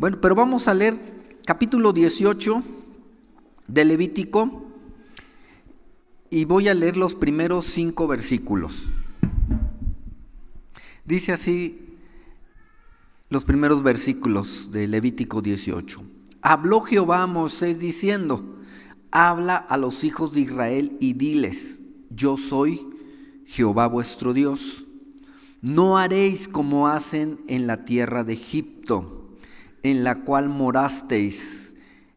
Bueno, pero vamos a leer capítulo 18 de Levítico y voy a leer los primeros 5 versículos. Dice así los primeros versículos de Levítico 18. Habló Jehová a Moisés diciendo: habla a los hijos de Israel y diles: yo soy Jehová vuestro Dios. No haréis como hacen en la tierra de Egipto, en la cual morasteis,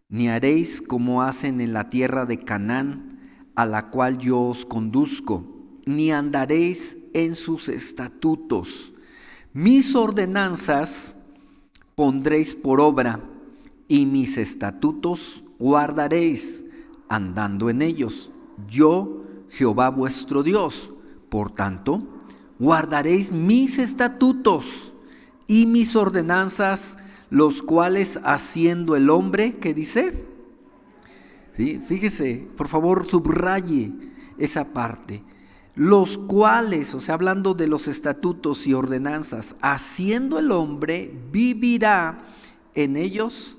ni haréis como hacen en la tierra de Canaán, a la cual yo os conduzco, ni andaréis en sus estatutos. Mis ordenanzas pondréis por obra, y mis estatutos guardaréis, andando en ellos. Yo, Jehová vuestro Dios. Por tanto, guardaréis mis estatutos y mis ordenanzas, los cuales haciendo el hombre, ¿qué dice? ¿Sí? Fíjese, por favor, subraye esa parte. Los cuales, o sea, hablando de los estatutos y ordenanzas, haciendo el hombre, vivirá en ellos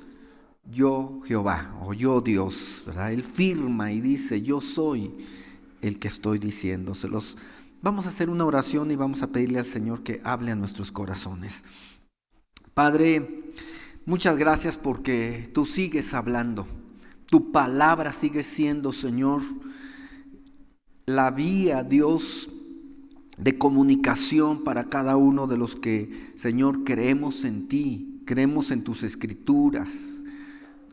yo Jehová, o yo Dios, ¿verdad? Él firma y dice: yo soy el que estoy diciéndoselos. Vamos a hacer una oración y vamos a pedirle al Señor que hable a nuestros corazones. Padre, muchas gracias porque tú sigues hablando. Tu palabra sigue siendo, Señor, la vía, Dios, de comunicación para cada uno de los que, Señor, creemos en ti, creemos en tus escrituras.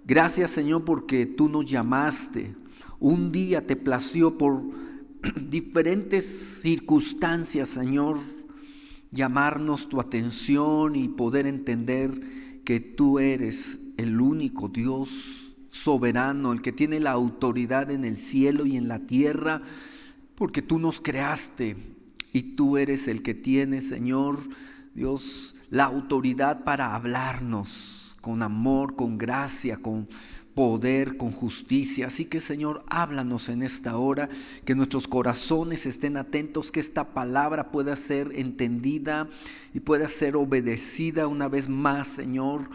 Gracias, Señor, porque tú nos llamaste. Un día te plació por diferentes circunstancias, Señor, llamarnos tu atención y poder entender que tú eres el único Dios soberano, el que tiene la autoridad en el cielo y en la tierra, porque tú nos creaste y tú eres el que tiene, Señor Dios, la autoridad para hablarnos con amor, con gracia, con poder, con justicia. Así que, Señor, háblanos en esta hora, que nuestros corazones estén atentos, que esta palabra pueda ser entendida y pueda ser obedecida una vez más, Señor,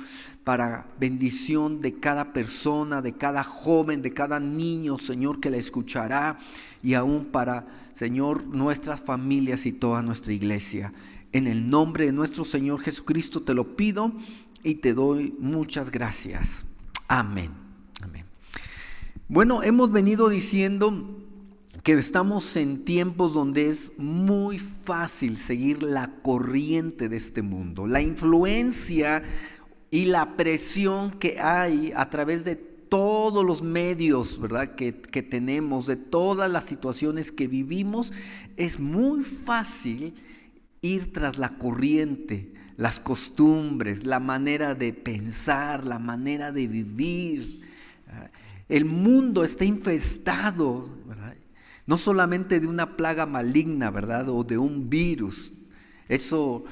para bendición de cada persona, de cada joven, de cada niño, Señor, que la escuchará, y aún para, Señor, nuestras familias y toda nuestra iglesia. En el nombre de nuestro Señor Jesucristo te lo pido y te doy muchas gracias. Amén. Amén. Bueno, hemos venido diciendo que estamos en tiempos donde es muy fácil seguir la corriente de este mundo. La influencia y la presión que hay a través de todos los medios, ¿verdad?, que tenemos, de todas las situaciones que vivimos, es muy fácil ir tras la corriente, las costumbres, la manera de pensar, la manera de vivir. El mundo está infestado, ¿verdad?, no solamente de una plaga maligna, ¿verdad?, o de un virus. Eso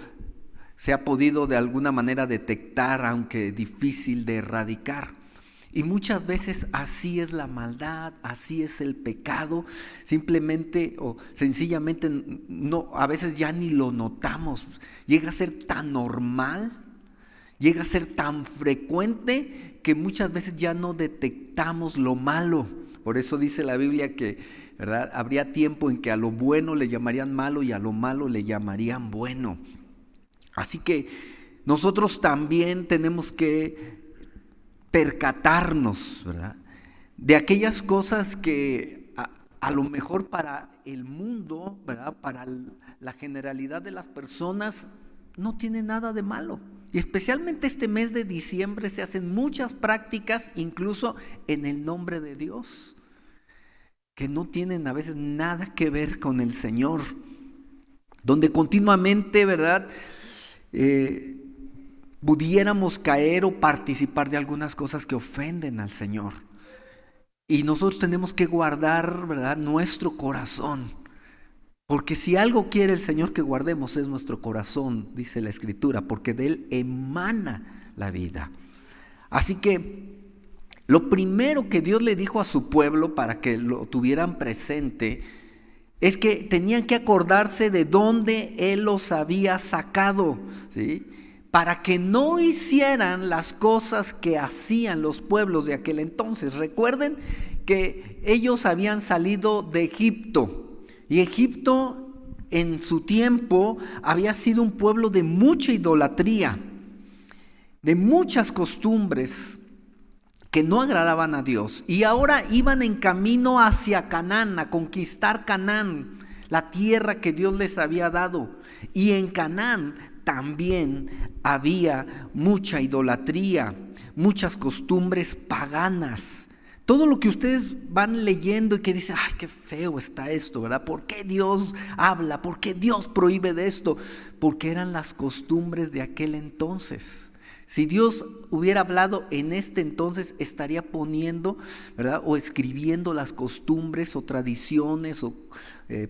se ha podido de alguna manera detectar, aunque difícil de erradicar. Y muchas veces así es la maldad, así es el pecado, simplemente o sencillamente no, a veces ya ni lo notamos. Llega a ser tan normal, llega a ser tan frecuente que muchas veces ya no detectamos lo malo. Por eso dice la Biblia que, ¿verdad?, habría tiempo en que a lo bueno le llamarían malo y a lo malo le llamarían bueno. Así que nosotros también tenemos que percatarnos, ¿verdad?, de aquellas cosas que a lo mejor para el mundo, ¿verdad?, para la generalidad de las personas no tiene nada de malo. Y especialmente este mes de diciembre se hacen muchas prácticas, incluso en el nombre de Dios, que no tienen a veces nada que ver con el Señor, donde continuamente, ¿verdad?, pudiéramos caer o participar de algunas cosas que ofenden al Señor. Y nosotros tenemos que guardar, ¿verdad?, nuestro corazón. Porque si algo quiere el Señor que guardemos es nuestro corazón, dice la Escritura, porque de él emana la vida. Así que lo primero que Dios le dijo a su pueblo para que lo tuvieran presente es que tenían que acordarse de dónde Él los había sacado, ¿sí?, para que no hicieran las cosas que hacían los pueblos de aquel entonces. Recuerden que ellos habían salido de Egipto, y Egipto en su tiempo había sido un pueblo de mucha idolatría, de muchas costumbres que no agradaban a Dios, y ahora iban en camino hacia Canaán, a conquistar Canaán, la tierra que Dios les había dado. Y en Canaán también había mucha idolatría, muchas costumbres paganas. Todo lo que ustedes van leyendo y que dicen, ay, qué feo está esto, ¿verdad? ¿Por qué Dios habla? ¿Por qué Dios prohíbe de esto? Porque eran las costumbres de aquel entonces. Si Dios hubiera hablado en este entonces, estaría poniendo, ¿verdad?, o escribiendo las costumbres o tradiciones o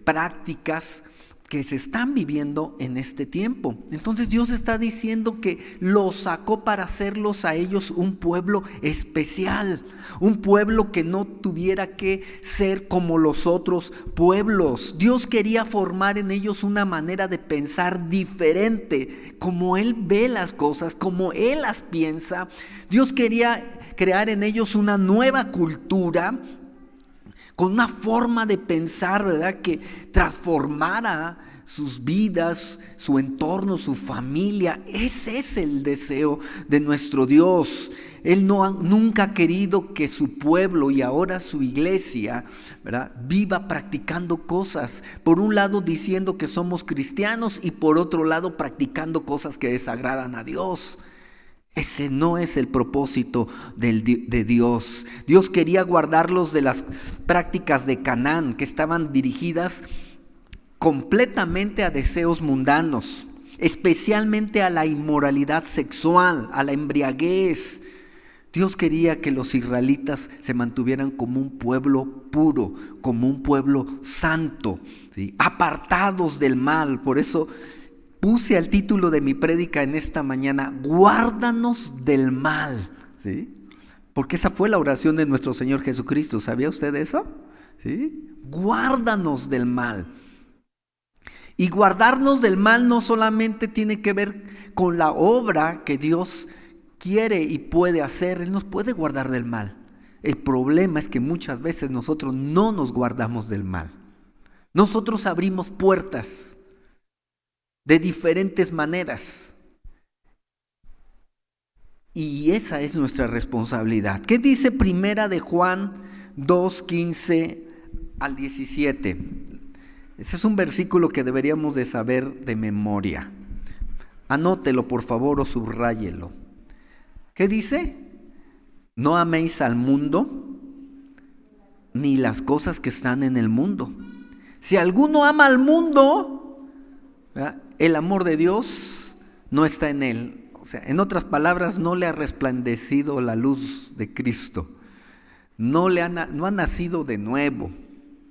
prácticas que se están viviendo en este tiempo. Entonces Dios está diciendo que los sacó para hacerlos a ellos un pueblo especial, un pueblo que no tuviera que ser como los otros pueblos. Dios quería formar en ellos una manera de pensar diferente, como Él ve las cosas, como Él las piensa. Dios quería crear en ellos una nueva cultura, con una forma de pensar, ¿verdad?, que transformara sus vidas, su entorno, su familia. Ese es el deseo de nuestro Dios. Él nunca ha querido que su pueblo y ahora su iglesia, ¿verdad?, viva practicando cosas. Por un lado diciendo que somos cristianos y por otro lado practicando cosas que desagradan a Dios. Ese no es el propósito de Dios. Dios quería guardarlos de las prácticas de Canaán, que estaban dirigidas completamente a deseos mundanos, especialmente a la inmoralidad sexual, a la embriaguez. Dios quería que los israelitas se mantuvieran como un pueblo puro, como un pueblo santo, ¿sí?, apartados del mal. Por eso puse al título de mi prédica en esta mañana, guárdanos del mal, ¿sí? Porque esa fue la oración de nuestro Señor Jesucristo. ¿Sabía usted eso? ¿Sí? Guárdanos del mal. Y guardarnos del mal no solamente tiene que ver con la obra que Dios quiere y puede hacer. Él nos puede guardar del mal. El problema es que muchas veces nosotros no nos guardamos del mal. Nosotros abrimos puertas de diferentes maneras. Y esa es nuestra responsabilidad. ¿Qué dice Primera de Juan 2:15 al 17? Ese es un versículo que deberíamos de saber de memoria. Anótelo por favor o subráyelo. ¿Qué dice? No améis al mundo ni las cosas que están en el mundo. Si alguno ama al mundo, ¿verdad?, el amor de Dios no está en él. O sea, en otras palabras, no le ha resplandecido la luz de Cristo. No ha nacido de nuevo.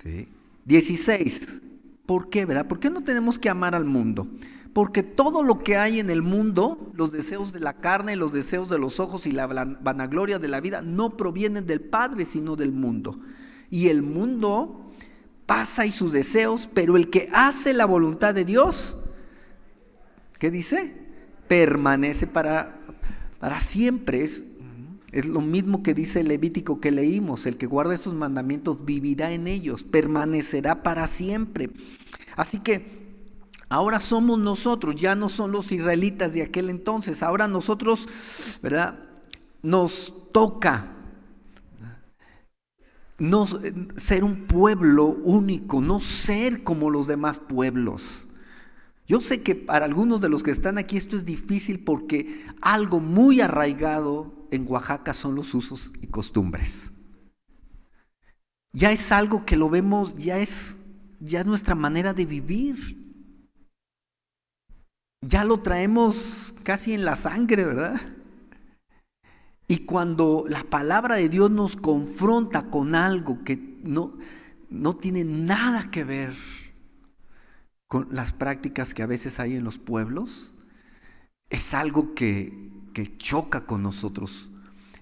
¿Sí? 16. ¿Por qué, verdad? ¿Por qué no tenemos que amar al mundo? Porque todo lo que hay en el mundo, los deseos de la carne, los deseos de los ojos y la vanagloria de la vida, no provienen del Padre, sino del mundo. Y el mundo pasa y sus deseos, pero el que hace la voluntad de Dios, ¿qué dice? Permanece para siempre. Es lo mismo que dice el Levítico que leímos. El que guarda esos mandamientos vivirá en ellos, permanecerá para siempre. Así que ahora somos nosotros, ya no son los israelitas de aquel entonces. Ahora nosotros, ¿verdad?, nos toca no ser un pueblo único, no ser como los demás pueblos. Yo sé que para algunos de los que están aquí esto es difícil porque algo muy arraigado en Oaxaca son los usos y costumbres. Ya es algo que lo vemos, ya es nuestra manera de vivir. Ya lo traemos casi en la sangre, ¿verdad? Y cuando la palabra de Dios nos confronta con algo que no tiene nada que ver con las prácticas que a veces hay en los pueblos, es algo que choca con nosotros.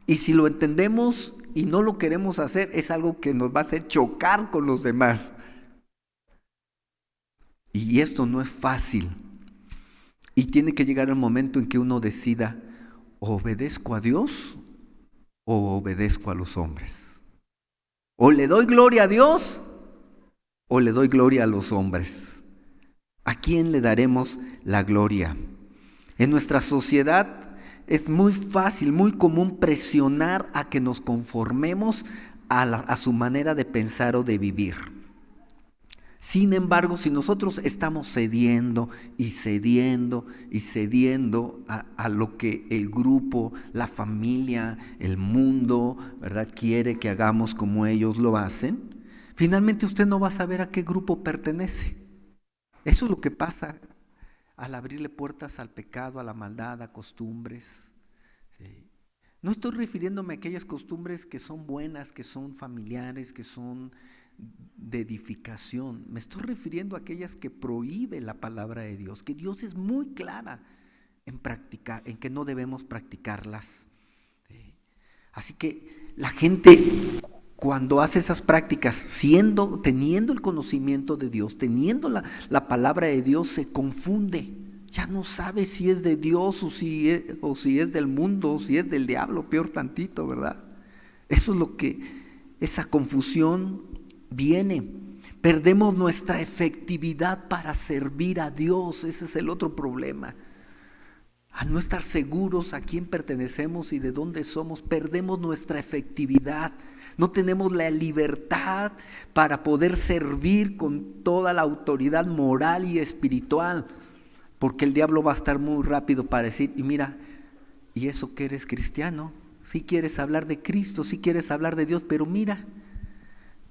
Y si lo entendemos y no lo queremos hacer, es algo que nos va a hacer chocar con los demás. Y esto no es fácil. Y tiene que llegar el momento en que uno decida, ¿o obedezco a Dios o obedezco a los hombres? ¿O le doy gloria a Dios o le doy gloria a los hombres? ¿A quién le daremos la gloria? En nuestra sociedad es muy fácil, muy común presionar a que nos conformemos a su manera de pensar o de vivir. Sin embargo, si nosotros estamos cediendo y cediendo y cediendo a lo que el grupo, la familia, el mundo, ¿verdad?, quiere que hagamos como ellos lo hacen, finalmente usted no va a saber a qué grupo pertenece. Eso es lo que pasa al abrirle puertas al pecado, a la maldad, a costumbres. ¿Sí? No estoy refiriéndome a aquellas costumbres que son buenas, que son familiares, que son de edificación. Me estoy refiriendo a aquellas que prohíbe la palabra de Dios, que Dios es muy clara en practicar, en que no debemos practicarlas. ¿Sí? Así que la gente, cuando hace esas prácticas, teniendo el conocimiento de Dios, teniendo la palabra de Dios, se confunde. Ya no sabe si es de Dios o si es del mundo, o si es del diablo, peor tantito, ¿verdad? Eso es lo que, esa confusión viene. Perdemos nuestra efectividad para servir a Dios. Ese es el otro problema. Al no estar seguros a quién pertenecemos y de dónde somos, perdemos nuestra efectividad. No tenemos la libertad para poder servir con toda la autoridad moral y espiritual, porque el diablo va a estar muy rápido para decir, y mira, ¿y eso que eres cristiano? Sí quieres hablar de Cristo, sí quieres hablar de Dios, pero mira,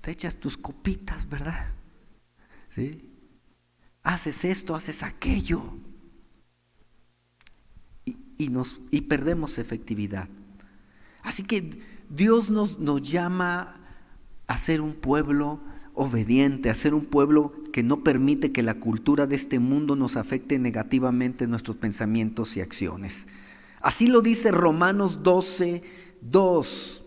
te echas tus copitas, ¿verdad? ¿Sí? Haces esto, haces aquello. Y perdemos efectividad. Así que Dios nos llama a ser un pueblo obediente, a ser un pueblo que no permite que la cultura de este mundo nos afecte negativamente en nuestros pensamientos y acciones. Así lo dice Romanos 12:2.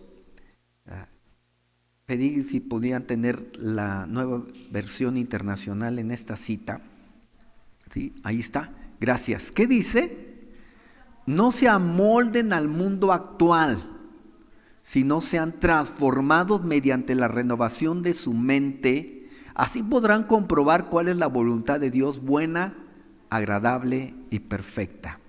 Pedí si podían tener la nueva versión internacional en esta cita. ¿Sí? Ahí está. Gracias. ¿Qué dice? No se amolden al mundo actual, sino sean transformados mediante la renovación de su mente. Así podrán comprobar cuál es la voluntad de Dios, buena, agradable y perfecta.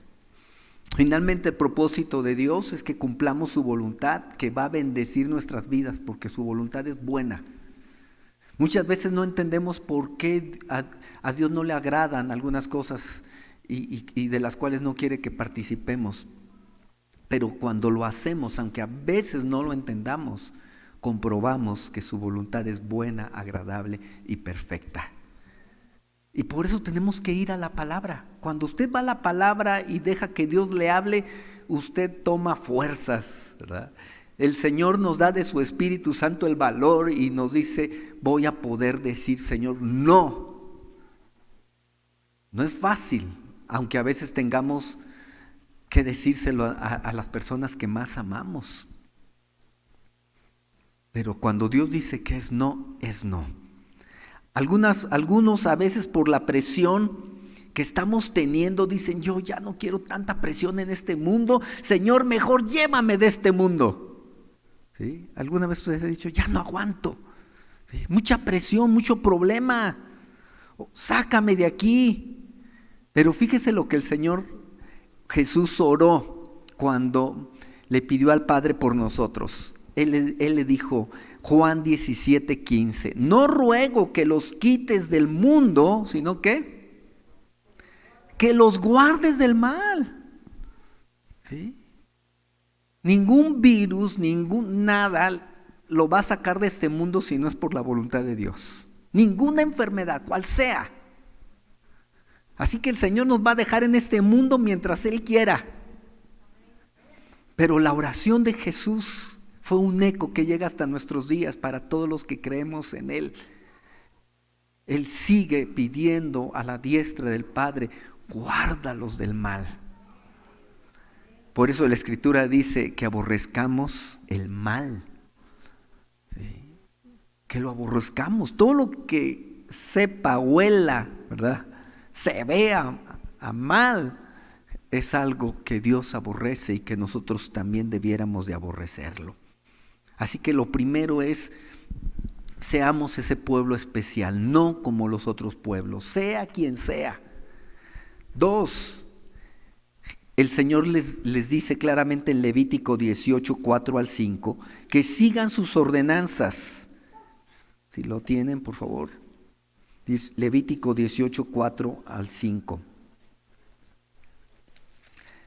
Finalmente, el propósito de Dios es que cumplamos su voluntad, que va a bendecir nuestras vidas, porque su voluntad es buena. Muchas veces no entendemos por qué a Dios no le agradan algunas cosas y de las cuales no quiere que participemos. Pero cuando lo hacemos, aunque a veces no lo entendamos, comprobamos que su voluntad es buena, agradable y perfecta. Y por eso tenemos que ir a la palabra. Cuando usted va a la palabra y deja que Dios le hable, usted toma fuerzas, ¿verdad? El Señor nos da de su Espíritu Santo el valor y nos dice, voy a poder decir, Señor, no. No es fácil, aunque a veces tengamos que decírselo a las personas que más amamos. Pero cuando Dios dice que es no, es no. Algunos a veces por la presión que estamos teniendo dicen, yo ya no quiero tanta presión en este mundo, Señor, mejor llévame de este mundo. ¿Sí? ¿Alguna vez usted ha dicho, ya no aguanto? ¿Sí? Mucha presión, mucho problema, sácame de aquí. Pero fíjese lo que el Señor Jesús oró cuando le pidió al Padre por nosotros. Él le dijo, Juan 17:15, no ruego que los quites del mundo, sino que los guardes del mal. ¿Sí? Ningún virus, ningún nada lo va a sacar de este mundo si no es por la voluntad de Dios. Ninguna enfermedad, cual sea. Así que el Señor nos va a dejar en este mundo mientras Él quiera. Pero la oración de Jesús fue un eco que llega hasta nuestros días para todos los que creemos en Él. Él sigue pidiendo a la diestra del Padre, guárdalos del mal. Por eso la Escritura dice que aborrezcamos el mal. ¿Sí? Que lo aborrezcamos. Todo lo que sepa, huela, ¿verdad?, se vea a mal es algo que Dios aborrece y que nosotros también debiéramos de aborrecerlo. Así que lo primero es, seamos ese pueblo especial, no como los otros pueblos, sea quien sea. 2, el Señor les dice claramente en Levítico 18, 4 al 5, que sigan sus ordenanzas. Si lo tienen, por favor. Levítico 18, 4 al 5.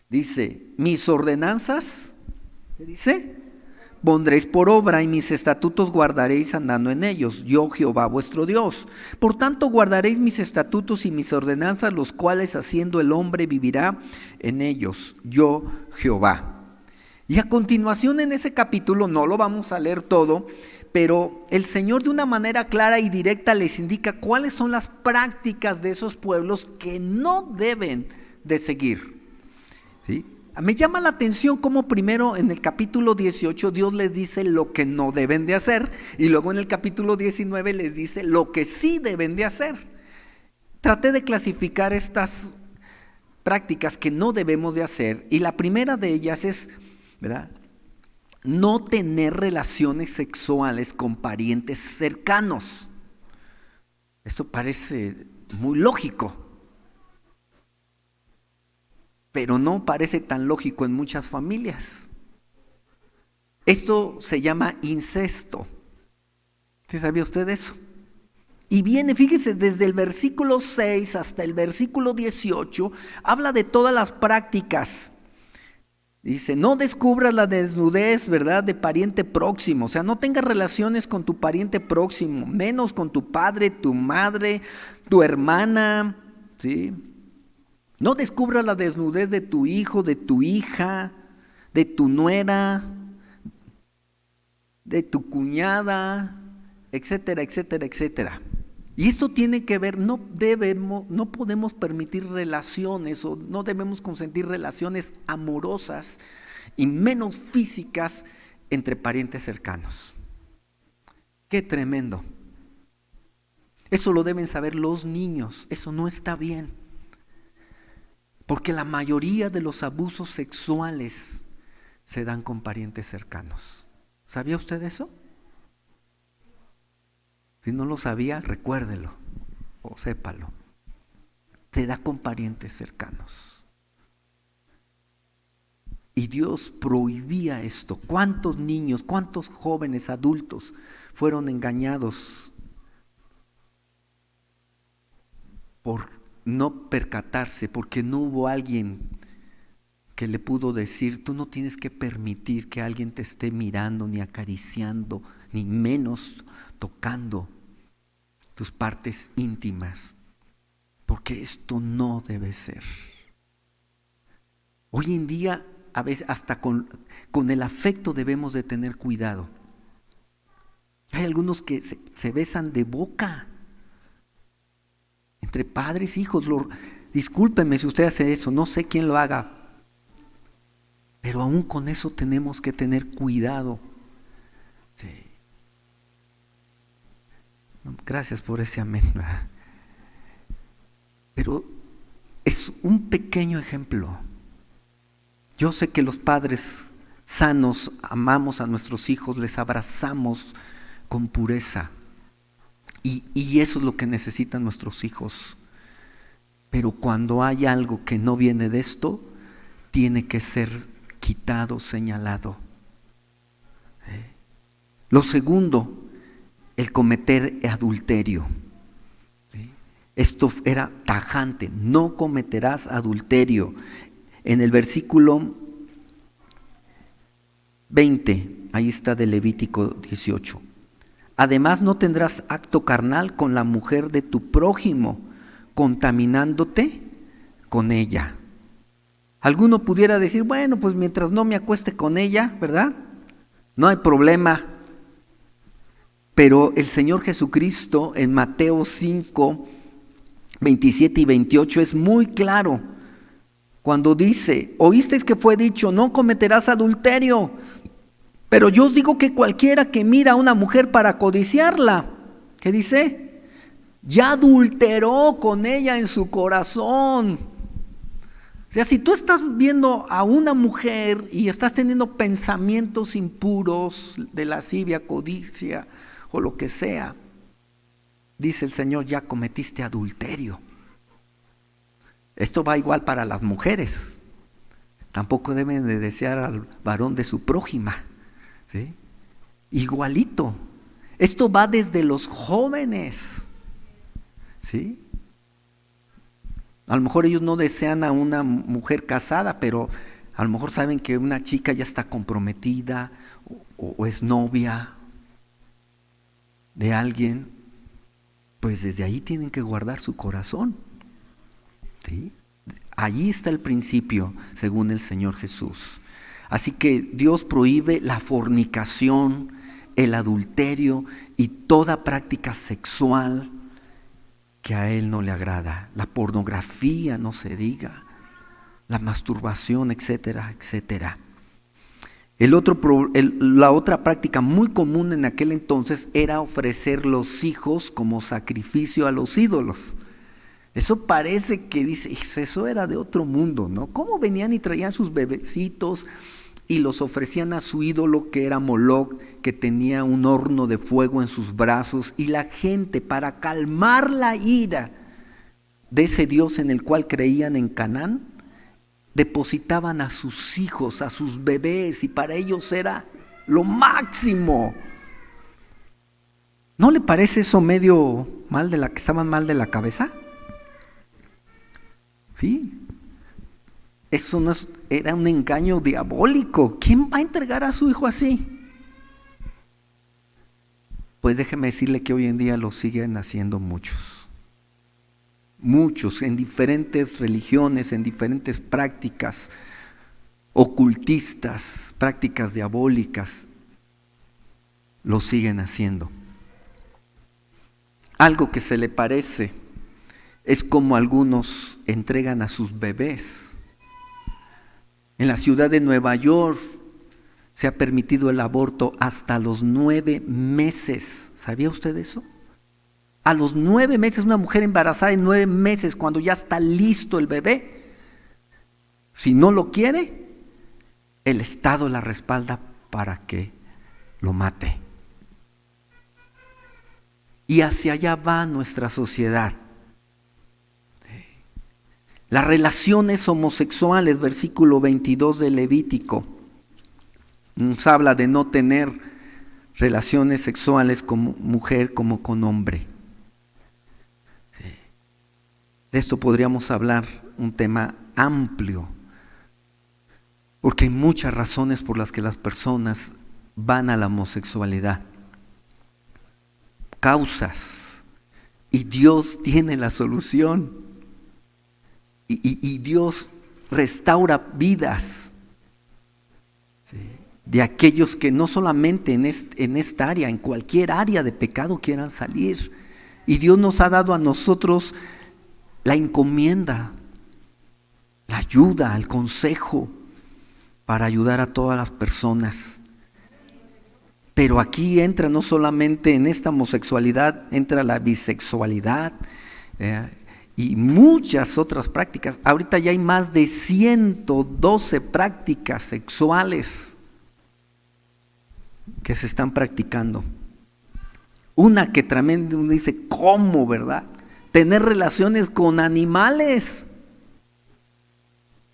Dice, mis ordenanzas, ¿qué dice? Pondréis por obra y mis estatutos guardaréis andando en ellos, yo Jehová vuestro Dios. Por tanto guardaréis mis estatutos y mis ordenanzas, los cuales haciendo el hombre vivirá en ellos, yo Jehová. Y a continuación en ese capítulo, no lo vamos a leer todo, pero el Señor de una manera clara y directa les indica cuáles son las prácticas de esos pueblos que no deben de seguir. ¿Sí? Me llama la atención cómo primero en el capítulo 18 Dios les dice lo que no deben de hacer y luego en el capítulo 19 les dice lo que sí deben de hacer. Traté de clasificar estas prácticas que no debemos de hacer y la primera de ellas es, ¿verdad?, no tener relaciones sexuales con parientes cercanos. Esto parece muy lógico, pero no parece tan lógico en muchas familias. Esto se llama incesto. ¿Sí sabía usted eso? Y viene, fíjese, desde el versículo 6 hasta el versículo 18, habla de todas las prácticas. Dice, no descubras la desnudez, ¿verdad?, de pariente próximo. O sea, no tengas relaciones con tu pariente próximo, menos con tu padre, tu madre, tu hermana, ¿sí? No descubras la desnudez de tu hijo, de tu hija, de tu nuera, de tu cuñada, etcétera, etcétera, etcétera. Y esto tiene que ver, no podemos permitir relaciones o no debemos consentir relaciones amorosas y menos físicas entre parientes cercanos. ¡Qué tremendo! Eso lo deben saber los niños, eso no está bien. Porque la mayoría de los abusos sexuales se dan con parientes cercanos. ¿Sabía usted eso? Si no lo sabía, recuérdelo o sépalo. Se da con parientes cercanos. Y Dios prohibía esto. ¿Cuántos niños, cuántos jóvenes adultos fueron engañados por no percatarse, porque no hubo alguien que le pudo decir, tú no tienes que permitir que alguien te esté mirando, ni acariciando, ni menos tocando tus partes íntimas, porque esto no debe ser. Hoy en día, a veces hasta con el afecto debemos de tener cuidado. Hay algunos que se besan de boca, entre padres e hijos. Discúlpeme si usted hace eso, no sé quién lo haga, pero aún con eso tenemos que tener cuidado. Sí. Gracias por ese amén. Pero es un pequeño ejemplo. Yo sé que los padres sanos amamos a nuestros hijos, les abrazamos con pureza. Y eso es lo que necesitan nuestros hijos. Pero cuando hay algo que no viene de esto, tiene que ser quitado, señalado. Lo segundo, el cometer adulterio. Esto era tajante, no cometerás adulterio. En el versículo 20, ahí está de Levítico 18. Además no tendrás acto carnal con la mujer de tu prójimo, contaminándote con ella. Alguno pudiera decir, bueno, pues mientras no me acueste con ella, ¿verdad?, no hay problema. Pero el Señor Jesucristo en Mateo 5, 27 y 28 es muy claro cuando dice, oísteis que fue dicho, no cometerás adulterio. Pero yo os digo que cualquiera que mira a una mujer para codiciarla, ¿qué dice? Ya adulteró con ella en su corazón. O sea, si tú estás viendo a una mujer y estás teniendo pensamientos impuros de lascivia, codicia o lo que sea, dice el Señor, ya cometiste adulterio. Esto va igual para las mujeres. Tampoco deben de desear al varón de su prójima, ¿sí? Igualito. Esto va desde los jóvenes, ¿sí? A lo mejor ellos no desean a una mujer casada, pero a lo mejor saben que una chica ya está comprometida o es novia de alguien. Pues desde ahí tienen que guardar su corazón, ¿sí? Allí está el principio, según el Señor Jesús. Así que Dios prohíbe la fornicación, el adulterio y toda práctica sexual que a Él no le agrada. La pornografía, no se diga, la masturbación, etcétera, etcétera. La otra práctica muy común en aquel entonces era ofrecer los hijos como sacrificio a los ídolos. Eso parece que dice, eso era de otro mundo, ¿no? ¿Cómo venían y traían sus bebecitos y los ofrecían a su ídolo que era Moloc, que tenía un horno de fuego en sus brazos? Y la gente, para calmar la ira de ese Dios en el cual creían en Canaán, depositaban a sus hijos, a sus bebés, y para ellos era lo máximo. ¿No le parece eso medio mal que estaban mal de la cabeza? Sí. Eso no era un engaño diabólico. ¿Quién va a entregar a su hijo así? Pues déjeme decirle que hoy en día lo siguen haciendo muchos. Muchos, en diferentes religiones, en diferentes prácticas ocultistas, prácticas diabólicas, lo siguen haciendo. Algo que se le parece es como algunos entregan a sus bebés. En la ciudad de Nueva York se ha permitido el aborto hasta los 9 meses. ¿Sabía usted eso? A los 9 meses, una mujer embarazada en 9 meses, cuando ya está listo el bebé, si no lo quiere, el Estado la respalda para que lo mate. Y hacia allá va nuestra sociedad. Las relaciones homosexuales, versículo 22 de Levítico, nos habla de no tener relaciones sexuales con mujer como con hombre. Sí. De esto podríamos hablar, un tema amplio, porque hay muchas razones por las que las personas van a la homosexualidad. Causas. Y Dios tiene la solución. Y Dios restaura vidas, ¿sí?, de aquellos que no solamente en esta área, en cualquier área de pecado quieran salir. Y Dios nos ha dado a nosotros la encomienda, la ayuda, el consejo para ayudar a todas las personas. Pero aquí entra no solamente en esta homosexualidad, entra la bisexualidad, y muchas otras prácticas. Ahorita ya hay más de 112 prácticas sexuales que se están practicando. Una que tremendo, uno dice, ¿cómo, verdad? Tener relaciones con animales.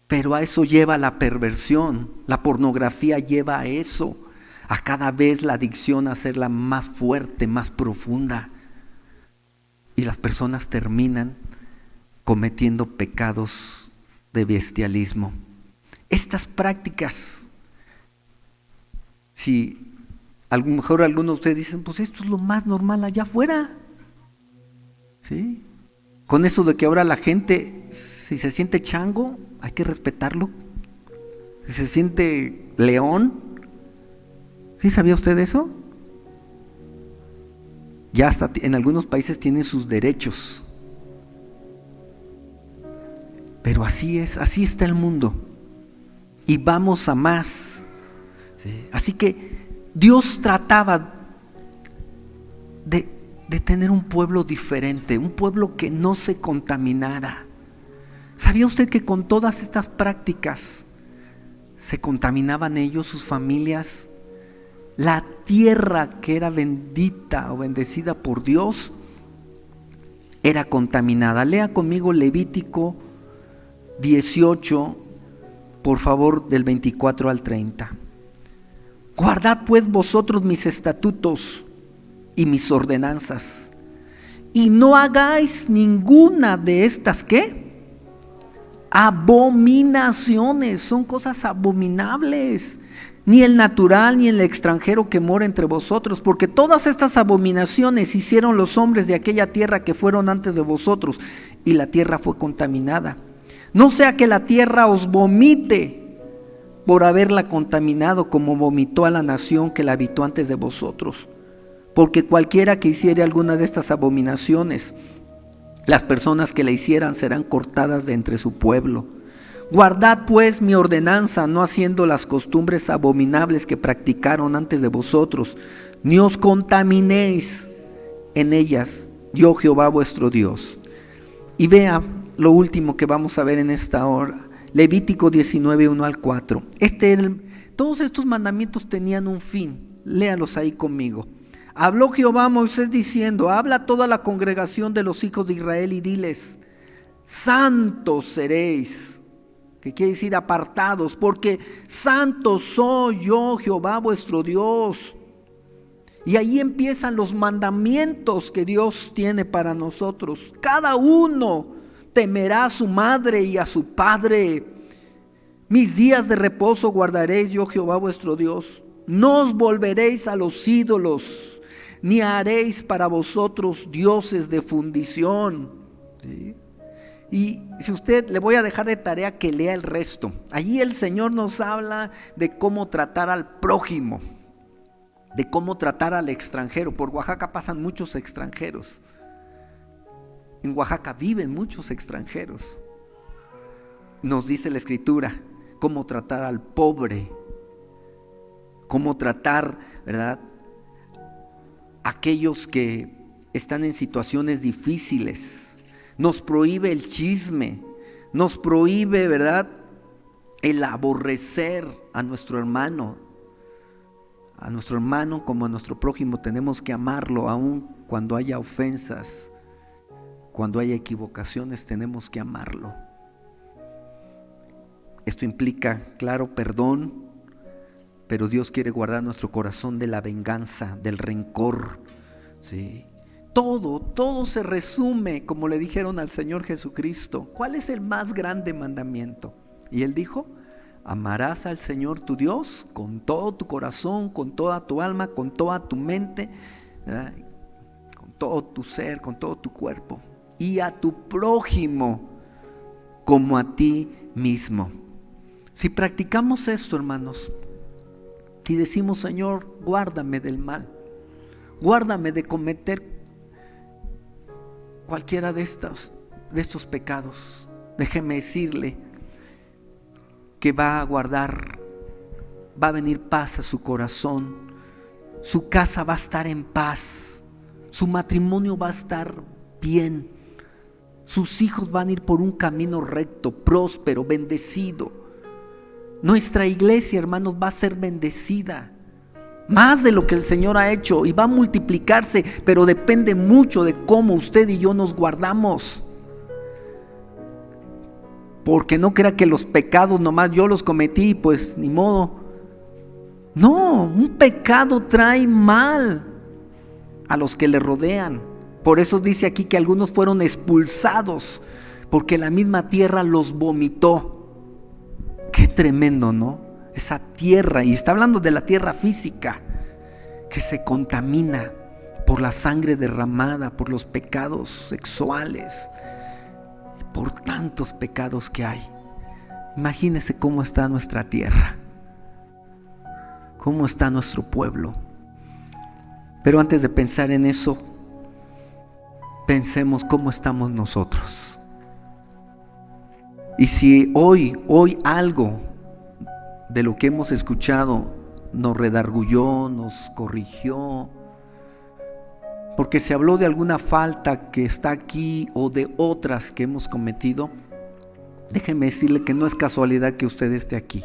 Pero a eso lleva la perversión, la pornografía lleva a eso, a cada vez la adicción a hacerla más fuerte, más profunda. Y las personas terminan cometiendo pecados de bestialismo. Estas prácticas, si a lo mejor algunos de ustedes dicen, pues esto es lo más normal allá afuera, ¿sí? Con eso de que ahora la gente, si se siente chango, hay que respetarlo. Si se siente león, ¿sí sabía usted eso? Ya hasta en algunos países tienen sus derechos. Pero así es, así está el mundo. Y vamos a más. ¿Sí? Así que Dios trataba de tener un pueblo diferente, un pueblo que no se contaminara, ¿Sabía usted que con todas estas prácticas se contaminaban ellos, sus familias? La tierra que era bendita o bendecida por Dios era contaminada. Lea conmigo Levítico 18, por favor, del 24 al 30. Guardad pues vosotros mis estatutos y mis ordenanzas, y no hagáis ninguna de estas, ¿qué? Abominaciones. Son cosas abominables. Ni el natural ni el extranjero que mora entre vosotros, porque todas estas abominaciones hicieron los hombres de aquella tierra que fueron antes de vosotros, y la tierra fue contaminada. No sea que la tierra os vomite por haberla contaminado, como vomitó a la nación que la habitó antes de vosotros. Porque cualquiera que hiciere alguna de estas abominaciones, las personas que la hicieran serán cortadas de entre su pueblo. Guardad pues mi ordenanza, no haciendo las costumbres abominables que practicaron antes de vosotros, ni os contaminéis en ellas, yo Jehová vuestro Dios. Y vea lo último que vamos a ver en esta hora, Levítico 19, 1 al 4. Todos estos mandamientos tenían un fin, léalos ahí conmigo. Habló Jehová a Moisés diciendo: habla a toda la congregación de los hijos de Israel y diles: santos seréis. Que quiere decir apartados, porque santo soy yo Jehová vuestro Dios. Y ahí empiezan los mandamientos que Dios tiene para nosotros. Cada uno temerá a su madre y a su padre. Mis días de reposo guardaréis yo Jehová vuestro Dios. No os volveréis a los ídolos, ni haréis para vosotros dioses de fundición. ¿Sí? Y si usted, le voy a dejar de tarea que lea el resto. Allí el Señor nos habla de cómo tratar al prójimo, de cómo tratar al extranjero. Por Oaxaca pasan muchos extranjeros. En Oaxaca viven muchos extranjeros. Nos dice la Escritura cómo tratar al pobre, cómo tratar, ¿verdad?, aquellos que están en situaciones difíciles. Nos prohíbe el chisme, nos prohíbe, ¿verdad?, el aborrecer a nuestro hermano como a nuestro prójimo. Tenemos que amarlo aun cuando haya ofensas, cuando haya equivocaciones, tenemos que amarlo. Esto implica, claro, perdón, pero Dios quiere guardar nuestro corazón de la venganza, del rencor, ¿sí? Todo se resume, como le dijeron al Señor Jesucristo: ¿cuál es el más grande mandamiento? Y Él dijo: amarás al Señor tu Dios con todo tu corazón, con toda tu alma, con toda tu mente, ¿verdad?, con todo tu ser, con todo tu cuerpo, y a tu prójimo como a ti mismo. Si practicamos esto, hermanos, si decimos: Señor, guárdame del mal, guárdame de cometer cualquiera de estos pecados, déjeme decirle que va a guardar, va a venir paz a su corazón, su casa va a estar en paz, su matrimonio va a estar bien, sus hijos van a ir por un camino recto, próspero, bendecido. Nuestra iglesia, hermanos, va a ser bendecida más de lo que el Señor ha hecho, y va a multiplicarse, pero depende mucho de cómo usted y yo nos guardamos. Porque no crea que los pecados nomás yo los cometí, pues ni modo. No, un pecado trae mal a los que le rodean. Por eso dice aquí que algunos fueron expulsados, porque la misma tierra los vomitó. Qué tremendo, ¿no? Esa tierra, y está hablando de la tierra física, que se contamina por la sangre derramada, por los pecados sexuales, por tantos pecados que hay. Imagínese cómo está nuestra tierra, cómo está nuestro pueblo. Pero antes de pensar en eso, pensemos cómo estamos nosotros. Y si hoy algo de lo que hemos escuchado nos redarguyó, nos corrigió, porque se habló de alguna falta que está aquí o de otras que hemos cometido, Déjeme decirle que no es casualidad que usted esté aquí.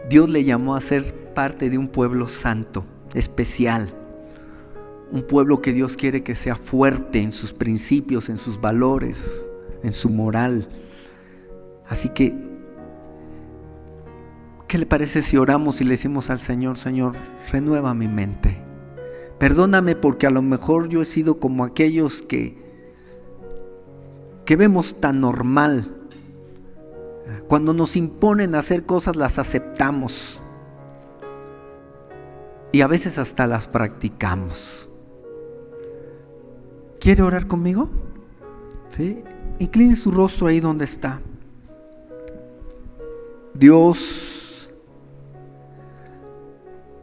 Dios le llamó a ser parte de un pueblo santo, especial. Un pueblo que Dios quiere que sea fuerte en sus principios, en sus valores, en su moral. Así que, ¿qué le parece si oramos y le decimos al Señor: Señor, renueva mi mente? Perdóname porque a lo mejor yo he sido como aquellos que vemos tan normal. Cuando nos imponen hacer cosas las aceptamos y a veces hasta las practicamos. ¿Quiere orar conmigo? ¿Sí? Incline su rostro ahí donde está. Dios,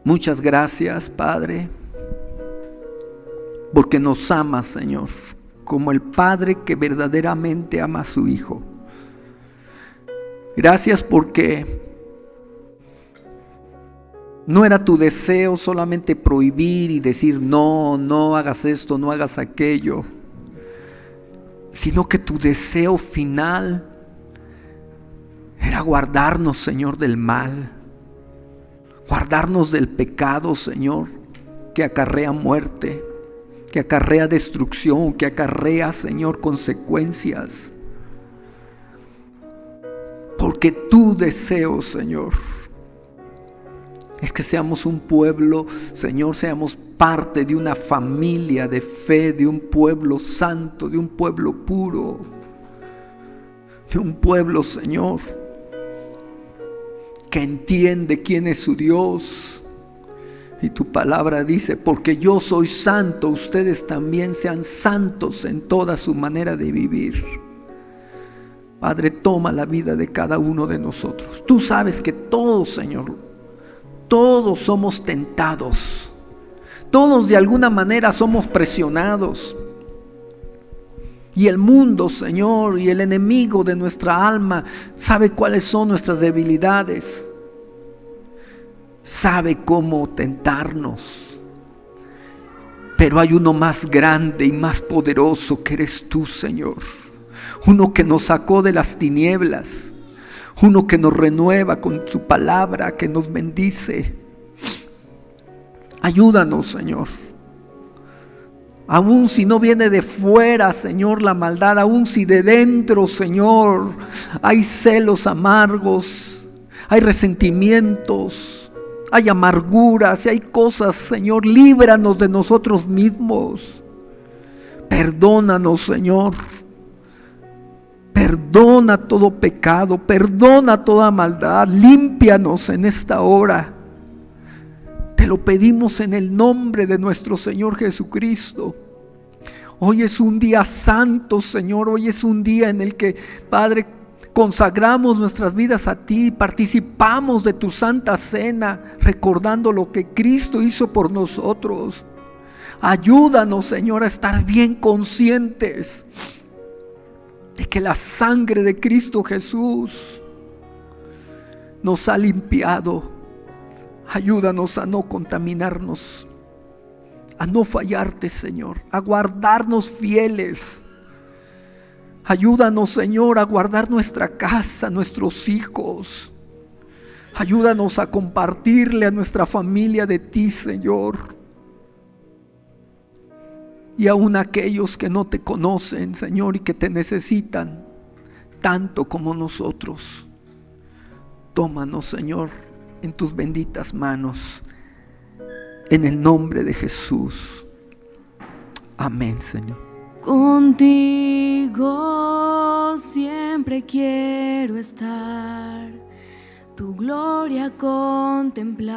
muchas gracias, Padre, porque nos amas, Señor, como el Padre que verdaderamente ama a su Hijo. Gracias porque no era tu deseo solamente prohibir y decir no, no hagas esto, no hagas aquello, sino que tu deseo final era guardarnos, Señor, del mal, guardarnos del pecado, Señor, que acarrea muerte, que acarrea destrucción, que acarrea, Señor, consecuencias. Porque tu deseo, Señor, es que seamos un pueblo, Señor, seamos parte de una familia de fe, de un pueblo santo, de un pueblo puro, de un pueblo, Señor, que entiende quién es su Dios. Y tu palabra dice: porque yo soy santo, ustedes también sean santos en toda su manera de vivir. Padre, toma la vida de cada uno de nosotros. Tú sabes que todos, Señor, todos somos tentados. Todos de alguna manera somos presionados. Y el mundo, Señor, y el enemigo de nuestra alma sabe cuáles son nuestras debilidades. Sabe cómo tentarnos. Pero hay uno más grande y más poderoso que eres tú, Señor. Uno que nos sacó de las tinieblas, uno que nos renueva con su palabra, que nos bendice. Ayúdanos, Señor. Aún si no viene de fuera, Señor, la maldad, aún si de dentro, Señor, hay celos amargos, hay resentimientos, hay amarguras y hay cosas, Señor, líbranos de nosotros mismos. Perdónanos, Señor. Perdona todo pecado, perdona toda maldad, límpianos en esta hora. Te lo pedimos en el nombre de nuestro Señor Jesucristo. Hoy es un día santo, Señor, hoy es un día en el que, Padre, consagramos nuestras vidas a ti, participamos de tu santa cena, recordando lo que Cristo hizo por nosotros. Ayúdanos, Señor, a estar bien conscientes de que la sangre de Cristo Jesús nos ha limpiado. Ayúdanos a no contaminarnos, a no fallarte, Señor, a guardarnos fieles. Ayúdanos, Señor, a guardar nuestra casa, nuestros hijos. Ayúdanos a compartirle a nuestra familia de ti, Señor. Y aún aquellos que no te conocen, Señor, y que te necesitan tanto como nosotros. Tómanos, Señor, en tus benditas manos, en el nombre de Jesús. Amén, Señor. Contigo siempre quiero estar, tu gloria contemplar,